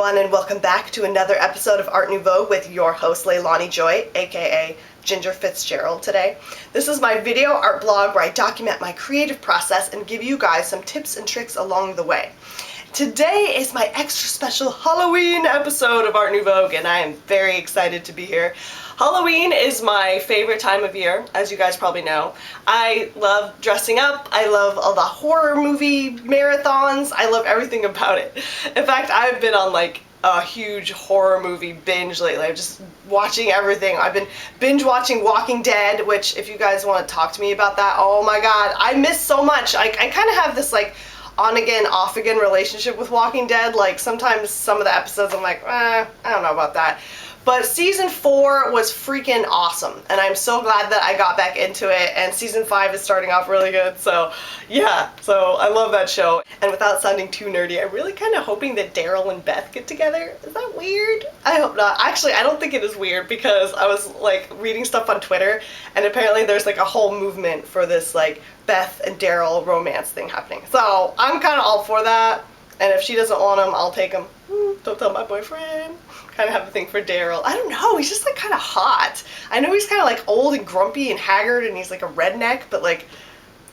everyone, and welcome back to another episode of Art Nouveau with your host LeilaniJoy, aka Ginger Fitzgerald today. This is my video art blog where I document my creative process and give you guys some tips and tricks along the way. Today is my extra special Halloween episode of Art Nouveau, and I am very excited to be here. Halloween is my favorite time of year, as you guys probably know. I love dressing up, I love all the horror movie marathons, I love everything about it. In fact, I've been on like a huge horror movie binge lately. I'm just watching everything. I've been binge watching Walking Dead, which if you guys want to talk to me about that, oh my god, I miss so much. I kind of have this like on again, off again relationship with Walking Dead. Like sometimes some of the episodes I'm like, I don't know about that. But season 4 was freaking awesome, and I'm so glad that I got back into it, and season 5 is starting off really good, so yeah, so I love that show. And without sounding too nerdy, I'm really kind of hoping that Daryl and Beth get together. Is that weird? I hope not. Actually, I don't think it is weird, because I was like reading stuff on Twitter, and apparently there's like a whole movement for this like Beth and Daryl romance thing happening. So I'm kind of all for that, and if she doesn't want him, I'll take him. Don't tell my boyfriend. Kind of have a thing for Daryl. I don't know, he's just like kind of hot. I know he's kind of like old and grumpy and haggard and he's like a redneck, but like,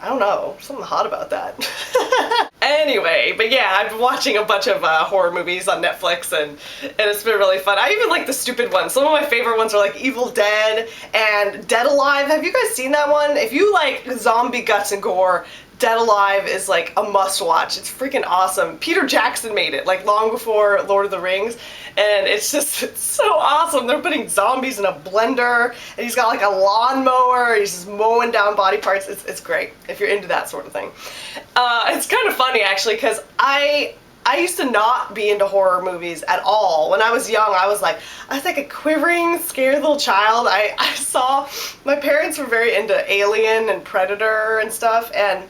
I don't know, something hot about that. Anyway, but yeah, I've been watching a bunch of horror movies on Netflix and it's been really fun. I even like the stupid ones. Some of my favorite ones are like Evil Dead and Dead Alive. Have you guys seen that one? If you like zombie guts and gore, Dead Alive is like a must watch. It's freaking awesome. Peter Jackson made it like long before Lord of the Rings, and it's so awesome. They're putting zombies in a blender and he's got like a lawnmower, he's just mowing down body parts. It's great if you're into that sort of thing. It's kind of funny actually, because I used to not be into horror movies at all. When I was young, I was like a quivering, scared little child. I saw, my parents were very into Alien and Predator and stuff, and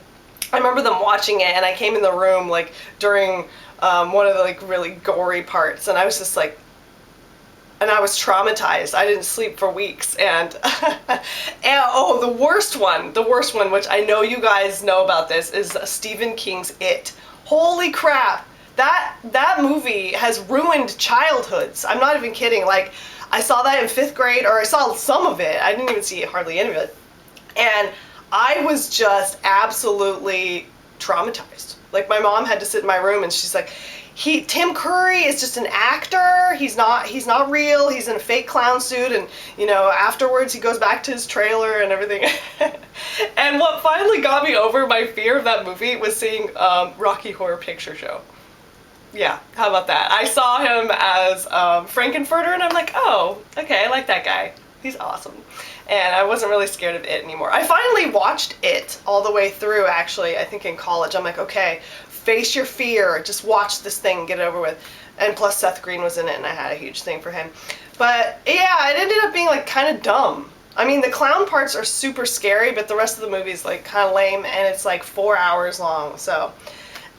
I remember them watching it, and I came in the room like during one of the like really gory parts, and I was just like, and I was traumatized. I didn't sleep for weeks, and, and oh, the worst one, which I know you guys know about this, is Stephen King's It. Holy crap, that movie has ruined childhoods. I'm not even kidding. Like, I saw that in 5th grade, or I saw some of it. I didn't even see hardly any of it, and I was just absolutely traumatized. Like, my mom had to sit in my room and she's like, Tim Curry is just an actor, he's not real, he's in a fake clown suit, and you know, afterwards he goes back to his trailer and everything. And what finally got me over my fear of that movie was seeing Rocky Horror Picture Show. Yeah, how about that? I saw him as Frankenfurter, and I'm like, oh, okay, I like that guy. He's awesome. And I wasn't really scared of It anymore. I finally watched It all the way through, actually, I think in college. I'm like, okay, face your fear, just watch this thing, get it over with. And plus Seth Green was in it, and I had a huge thing for him. But yeah, it ended up being like kind of dumb. I mean, the clown parts are super scary, but the rest of the movie is like kind of lame, and it's like 4 hours long, so.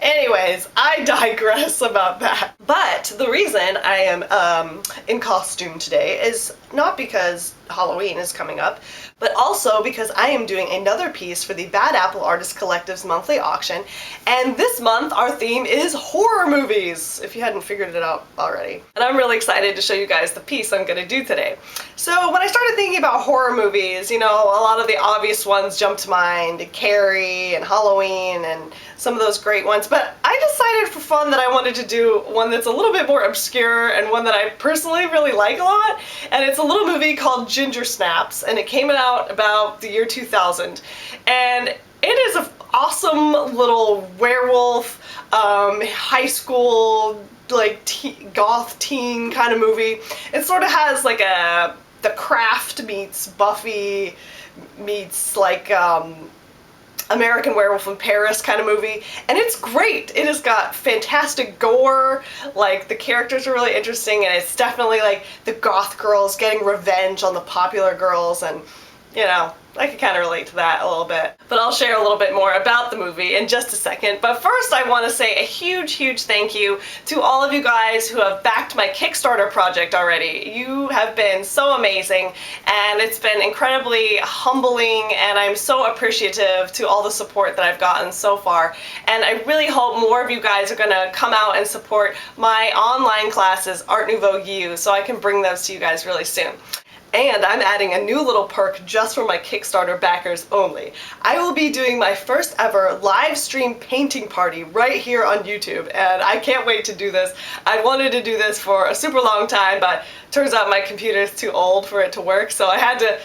Anyways, I digress about that. But the reason I am in costume today is not because Halloween is coming up, but also because I am doing another piece for the Bad Apple Artist Collective's monthly auction, and this month our theme is horror movies, if you hadn't figured it out already. And I'm really excited to show you guys the piece I'm gonna do today. So when I started thinking about horror movies, you know, a lot of the obvious ones jumped to mind, Carrie and Halloween and some of those great ones, but I decided for fun that I wanted to do one that's a little bit more obscure and one that I personally really like a lot, and it's a little movie called Ginger Snaps, and it came out about the year 2000, and it is an awesome little werewolf, high school, like goth teen kind of movie. It sort of has like The Craft meets Buffy meets like American Werewolf in Paris kind of movie, and it's great. It has got fantastic gore, like the characters are really interesting, and it's definitely like the goth girls getting revenge on the popular girls, and you know, I can kind of relate to that a little bit. But I'll share a little bit more about the movie in just a second. But first I want to say a huge, huge thank you to all of you guys who have backed my Kickstarter project already. You have been so amazing, and it's been incredibly humbling, and I'm so appreciative to all the support that I've gotten so far. And I really hope more of you guys are going to come out and support my online classes, Art Nouveau U, so I can bring those to you guys really soon. And I'm adding a new little perk just for my Kickstarter backers only. I will be doing my first ever live stream painting party right here on YouTube, and I can't wait to do this. I wanted to do this for a super long time, but turns out my computer is too old for it to work, so I had to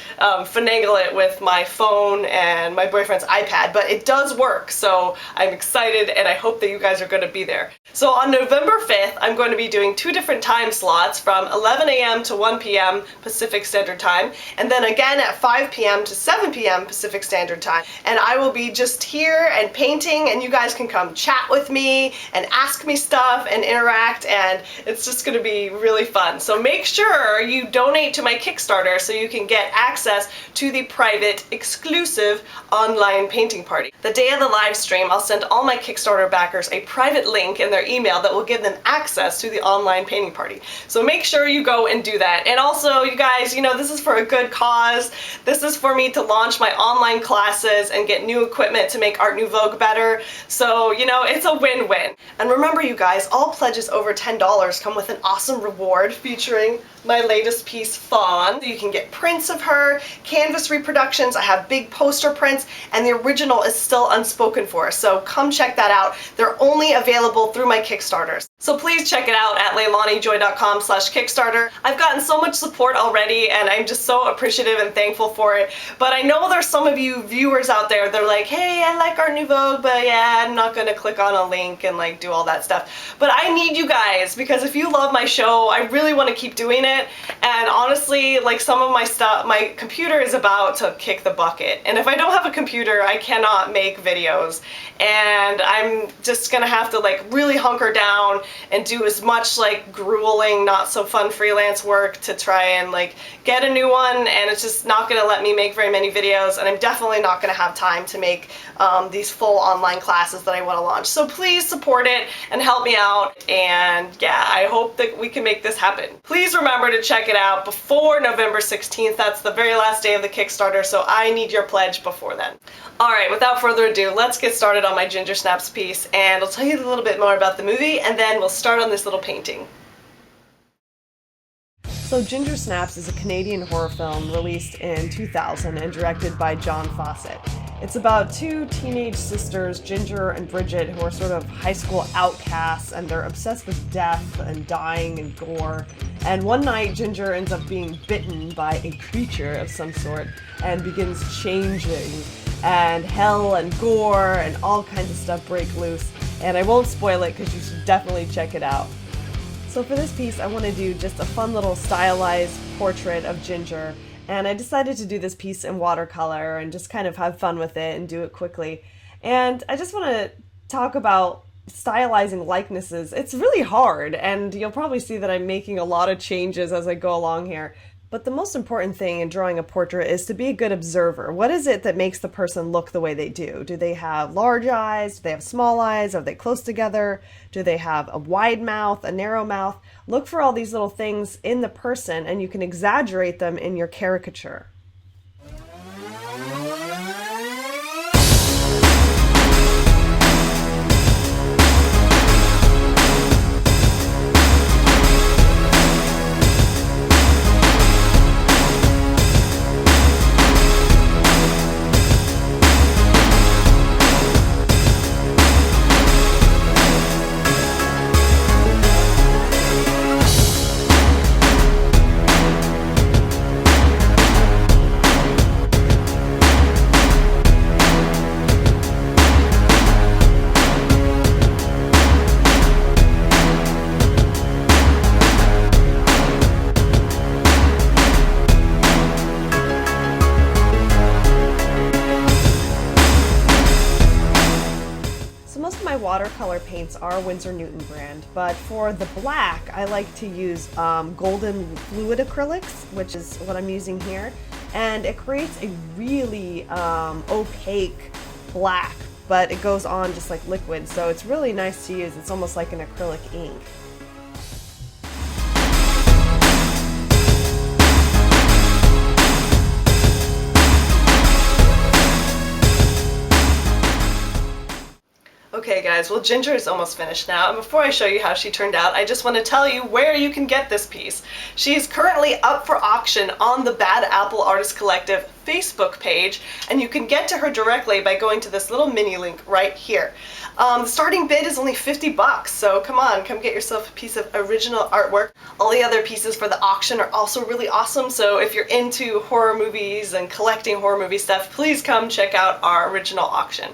finagle it with my phone and my boyfriend's iPad, but it does work, so I'm excited, and I hope that you guys are going to be there. So on November 5th, I'm going to be doing 2 different time slots from 11 a.m. to 1 p.m. Pacific Standard Time, and then again at 5 p.m. to 7 p.m. Pacific Standard Time. And I will be just here and painting, and you guys can come chat with me and ask me stuff and interact, and it's just going to be really fun. So make sure you donate to my Kickstarter so you can get access to the private, exclusive online painting party. The day of the live stream, I'll send all my Kickstarter backers a private link in their email that will give them access to the online painting party. So make sure you go and do that. And also, you guys, you know, this is for a good cause. This is for me to launch my online classes and get new equipment to make Art Nouveau better. So, you know, it's a win-win. And remember, you guys, all pledges over $10 come with an awesome reward featuring my latest piece, Fawn. You can get prints of her, canvas reproductions, I have big poster prints, and the original is still unspoken for, so come check that out. They're only available through my Kickstarters. So please check it out at leilanijoy.com/Kickstarter. I've gotten so much support already, and I'm just so appreciative and thankful for it. But I know there's some of you viewers out there, they're like, hey, I like Art Nouveau, but yeah, I'm not gonna click on a link and like do all that stuff. But I need you guys, because if you love my show, I really want to keep doing it. And honestly, like, some of my stuff, my computer is about to kick the bucket. And if I don't have a computer, I cannot make videos. And I'm just gonna have to like really hunker down and do as much like grueling, not so fun freelance work to try and like get a new one, and it's just not gonna let me make very many videos, and I'm definitely not gonna have time to make these full online classes that I want to launch. So please support it and help me out, and yeah, I hope that we can make this happen. Please remember to check it out before November 16th. That's the very last day of the Kickstarter, so I need your pledge before then. Alright, without further ado, let's get started on my Ginger Snaps piece, and I'll tell you a little bit more about the movie, and then we'll start on this little painting. So Ginger Snaps is a Canadian horror film released in 2000 and directed by John Fawcett. It's about 2 teenage sisters, Ginger and Bridget, who are sort of high school outcasts, and they're obsessed with death and dying and gore. And one night, Ginger ends up being bitten by a creature of some sort and begins changing, and hell and gore and all kinds of stuff break loose. And I won't spoil it because you should definitely check it out. So for this piece, I want to do just a fun little stylized portrait of Ginger, and I decided to do this piece in watercolor and just kind of have fun with it and do it quickly. And I just want to talk about stylizing likenesses. It's really hard, and you'll probably see that I'm making a lot of changes as I go along here. But the most important thing in drawing a portrait is to be a good observer. What is it that makes the person look the way they do? Do they have large eyes? Do they have small eyes? Are they close together? Do they have a wide mouth, a narrow mouth? Look for all these little things in the person, and you can exaggerate them in your caricature. watercolor paints are Winsor Newton brand, but for the black, I like to use golden fluid acrylics, which is what I'm using here, and it creates a really opaque black, but it goes on just like liquid, so it's really nice to use. It's almost like an acrylic ink. Okay guys, well Ginger is almost finished now, and before I show you how she turned out, I just want to tell you where you can get this piece. She's currently up for auction on the Bad Apple Artist Collective Facebook page, and you can get to her directly by going to this little mini link right here. The starting bid is only 50 bucks, so come on, come get yourself a piece of original artwork. All the other pieces for the auction are also really awesome, so if you're into horror movies and collecting horror movie stuff, please come check out our original auction.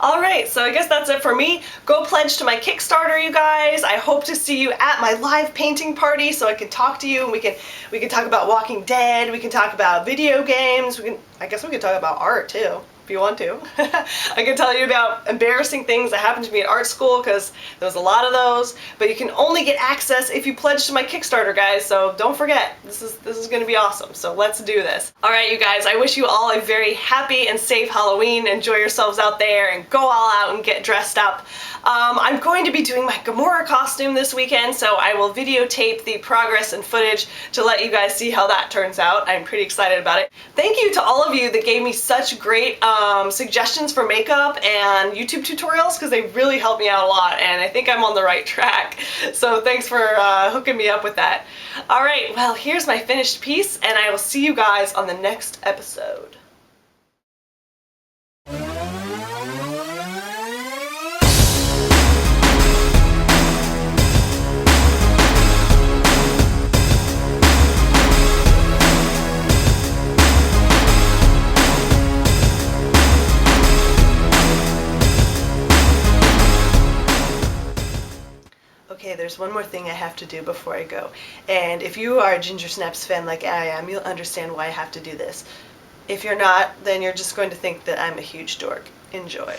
Alright, so I guess that's it for me. Go pledge to my Kickstarter, you guys. I hope to see you at my live painting party so I can talk to you, and we can talk about Walking Dead, we can talk about video games, I guess we can talk about art too, if you want to. I can tell you about embarrassing things that happened to me at art school, because there was a lot of those, but you can only get access if you pledge to my Kickstarter, guys, so don't forget, this is going to be awesome, so let's do this. Alright you guys, I wish you all a very happy and safe Halloween. Enjoy yourselves out there and go all out and get dressed up. I'm going to be doing my Gamora costume this weekend, so I will videotape the progress and footage to let you guys see how that turns out. I'm pretty excited about it. Thank you to all of you that gave me such great suggestions for makeup and YouTube tutorials, because they really helped me out a lot, and I think I'm on the right track. So thanks for hooking me up with that. Alright, well here's my finished piece, and I will see you guys on the next episode. Okay, there's one more thing I have to do before I go, and if you are a Ginger Snaps fan like I am, you'll understand why I have to do this. If you're not, then you're just going to think that I'm a huge dork. Enjoy.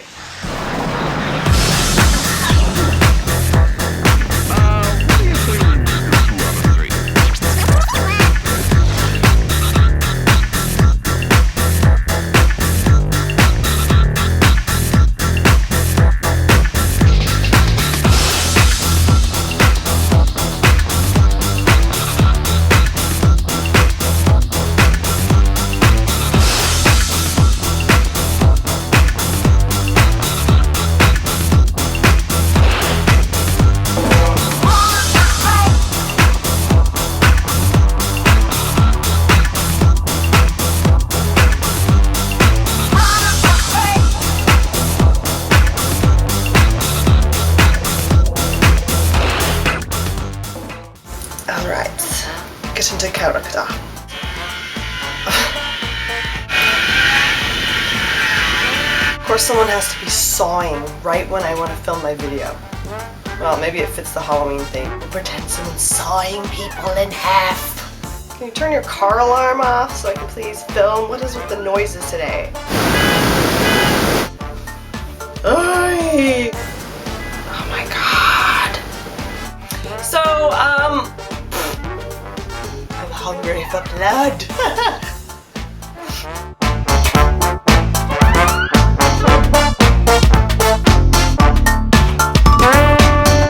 Alright, get into character. Of course someone has to be sawing right when I want to film my video. Well, maybe it fits the Halloween theme. We'll pretend someone's sawing people in half. Can you turn your car alarm off so I can please film? What is with the noises today? Oy! Oh my god. So, I'm hungry for blood.